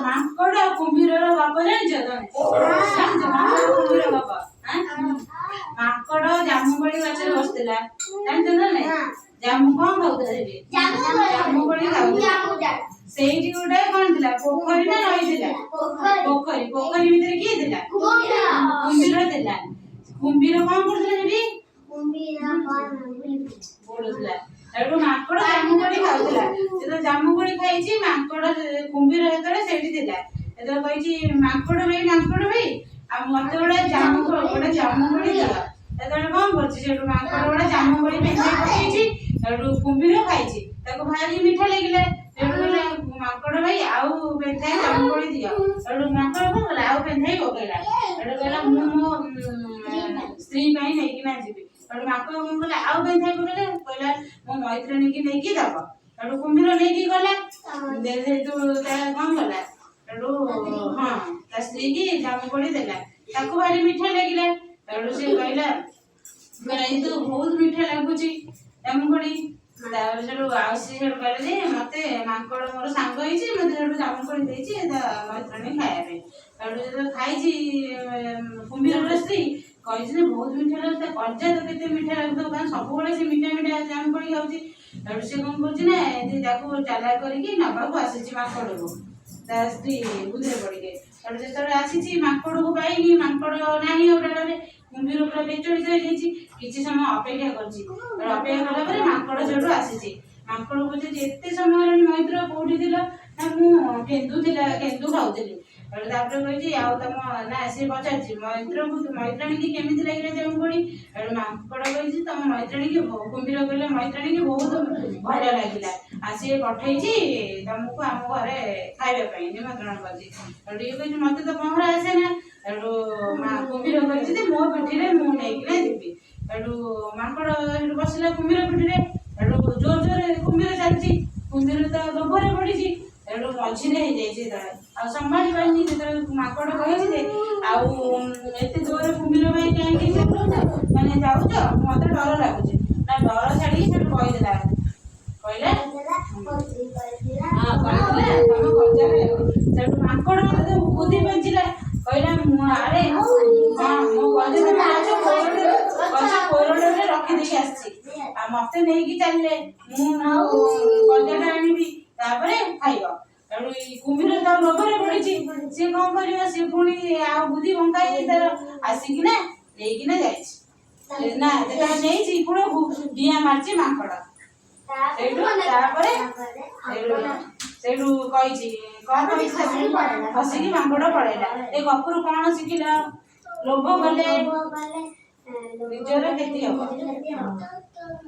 ମାଙ୍କଡ କୁମ୍ଭୀରର ବାପ ଜାଣିଛ ତମେ? କୁମ୍ଭୀର ବାପ ମାଙ୍କଡ ଜାମୁକୋଳି ଗଛରେ ବସିଥିଲା ଜାଣିଛ ନା ନାଇଁ? ଜାମୁ କଣ ଖାଉଥିଲା ସେଠି? ଜାମୁକୋଳି ଖାଉଥିଲା। ସେଇଠି ଗୋଟେ କଣ ଥିଲା? ପୋଖରୀ ନା ନଈ ଥିଲା? ପୋଖରୀ। ପୋଖରୀ ଭିତରେ କିଏ ଥିଲା? କୁମ୍ଭୀର ଥିଲା। କୁମ୍ଭୀର କଣ କରୁଥିଲା ସେଠି? ପଡୁଥିଲା। ଏଠୁ ମାଙ୍କଡ ଜାମୁକୋଳି ଖାଉଥିଲା। ଯେତେବେଳେ ଜାମୁକୋଳି ଖାଇଛି ମାଙ୍କଡ କୁମ୍ଭୀର ଯେତେବେଳେ ସେଇଠି ଥିଲା ସେତେବେଳେ କହିଛି ମାଙ୍କଡ ଭାଇ ଆଉ ମତେ ଗୋଟେ ଜାମୁକୋଳି ଦିଅ। ସେତେବେଳେ କଣ କରୁଛି ସେଠୁ ମାଙ୍କଡ ଗୋଟେ ଜାମୁକୋଳି ପେନ୍ଧାଇ ପକେଇଛି। ସେଠୁ କୁମ୍ଭୀର ଖାଇଛି। ତାକୁ ଭାରି ମିଠା ଲାଗିଲା। ସେଠୁ କହିଲା ମାଙ୍କଡ ଭାଇ ଆଉ ପେନ୍ଧାଇ ଜାମୁକୋଳି ଦିଅ। ସେଠୁ ମାଙ୍କଡ କଣ କଲା ଆଉ ପେନ୍ଧାଇ ପକେଇଲା। ସେଠୁ କହିଲା ମୁଁ ମୋ ସ୍ତ୍ରୀ ପାଇଁ ନେଇକିନା ଯିବି। ସେଠୁ ମାଙ୍କଡ କଣ କଲା ଆଉ ପେନ୍ଧାଇ ପକେଇଲା। କହିଲା ମୋ ମୈତ୍ରିଣୀକି ନେଇକି ଦବ। ସେଠୁ କୁମ୍ଭୀର ନେଇକି ଗଲା। ସେଠୁ କଣ କଲା ସେଠୁ ତା ସ୍ତ୍ରୀ କି ଜାମୁକୋଳି ଦେଲା। ତାକୁ ଭାରି ମିଠା ଲାଗିଲା। ସେଠୁ ସେ କହିଲା ଏଇ ତ ବହୁତ ମିଠା ଲାଗୁଛି ଜାମୁକୋଳି। ତାପରେ ସେଠୁ ଆଉ ସିଏ ସେଠୁ କହିଲା ଯେ ମତେ ମାଙ୍କଡ ମୋର ସାଙ୍ଗ ହେଇଛି ମତେ ସେଠୁ ଜାମୁକୋଳି ଦେଇଛି ତା ମୈତ୍ରିଣୀ ଖାଇବା ପାଇଁ। ସେଠୁ ଯେତେବେଳେ ଖାଇଛି କୁମ୍ଭୀରର ସ୍ତ୍ରୀ କହିଛି ଯେ ବହୁତ ମିଠା ଲାଗୁଛି। ତା କଞ୍ଚା ତ କେତେ ମିଠା ଲାଗୁଥିବ କାରଣ ସବୁବେଳେ ସେ ମିଠା ଜାମୁକୋଳି ଖାଉଛି। ସେଠୁ ସେ କଣ କରୁଛି ନା ତାକୁ ଚାଲାକ କରିକି ନବାକୁ ଆସିଛି ମାଙ୍କଡକୁ ତା ସ୍ତ୍ରୀ ବୁଦ୍ଧିରେ ପଡିକି। ସେଠୁ ଯେତେବେଳେ ଆସିଛି ମାଙ୍କଡକୁ ପାଇନି ମାଙ୍କଡ ନାହିଁ ଆଉ ଡାଳରେ। କୁମ୍ଭୀର ପୁରା ବିଚଳିତ ହେଇଯାଇଛି। କିଛି ସମୟ ଅପେକ୍ଷା କରିଛି। ଅପେକ୍ଷା କଲା ପରେ ମାଙ୍କଡ ସେଠୁ ଆସିଛି। ମାଙ୍କଡ କହୁଛି ଏତେ ସମୟ ହେଲାଣି ମୈତ୍ର କୋଉଠି ଥିଲ? ନା ମୁଁ କେନ୍ଦୁ ଖାଉଥିଲି। ତାପରେ କହିଛି ଆଉ ତମ ନା ସିଏ ପଚାରିଛି ମୈତ୍ରାଣୀ କେମିତି ଲାଗିଲା ଜାମୁକୋଳି? ମାଙ୍କଡ କହିଛି ତମ ମୈତ୍ରାଣୀ କି କୁମ୍ଭୀର କହିଲା ମୈତ୍ରାଣୀ କି ବହୁତ ଭଲ ଲାଗିଲା। ଆଉ ସିଏ ପଠେଇଛି ତମକୁ ଆମ ଘରେ ଖାଇବା ପାଇଁ ନିମନ୍ତ୍ରଣ କରିଛି। ସେଠୁ ଇଏ କହିଛି ମତେ ତ ପହଁରା ଆସେ ନା। ସେଠୁ କୁମ୍ଭୀର କହିଛି ଯେ ମୋ ପିଠିରେ ମୁଁ ନେଇକିନା ଯିବି। ସେଠୁ ମାଙ୍କଡ ସେଠୁ ବସିଲା କୁମ୍ଭୀର ପିଠିରେ। ସେଠୁ ଜୋର ଜୋରରେ କୁମ୍ଭୀର ଚାଲିଛି। କୁମ୍ଭୀର ତ ଲୋଭରେ ପଡିଛି। ସେଠୁ ମଝିରେ ହେଇଯାଇଛି ଯେତେବେଳେ ଆଉ ସମ୍ଭାଳି ପାରିନି। ଯେତେବେଳେ ମାଙ୍କଡ କହିଛି ଯେ ଆଉ ଏତେ ଜୋରରେ କୁମ୍ଭୀର ଭାଇ କାହିଁକି ଯାଉଛ ମତେ ଡର ଲାଗୁଛି। ନା ଡର ଛାଡିକି ସେଠୁ କହିଦେଲା ସେଠୁ ମାଙ୍କଡ ବୁଦ୍ଧି ପାଞ୍ଚିଲା। କହିଲା ଆରେ ମୋ ଗଜ ଗଛ କୋରଡ଼ରେ ରଖିଦେଇକି ଆସିଛି। ଆଉ ମତେ ନେଇକି ଚାଲିଲେ ମୁଁ ଗଜାଟା ଆଣିବି ତାପରେ ଖାଇବ। ତେଣୁ କୁମ୍ଭୀର ତ ଲୋଭରେ ପଡିଛି। ସିଏ କଣ କରିବ? ସିଏ ପୁଣି ଆଉ ବୁଦ୍ଧି ବଙ୍କାଇ ତାର ଆସିକିନା ନେଇକିନା ଯାଇଛି। ନା ଯେତେବେଳେ ନେଇଛି କୁଳକୁ ଡିଆଁ ମାରିଛି ମାଙ୍କଡ। ତାପରେ ସେଇଠୁ କହିଛି କଣ କହିଛି ବସିକି ମାଙ୍କଡ ପଳେଇଲା। ଏ ଗପରୁ କଣ ଶିଖିଲ? ଲୋଭ କଲେ ନିଜର କ୍ଷତି ହବ।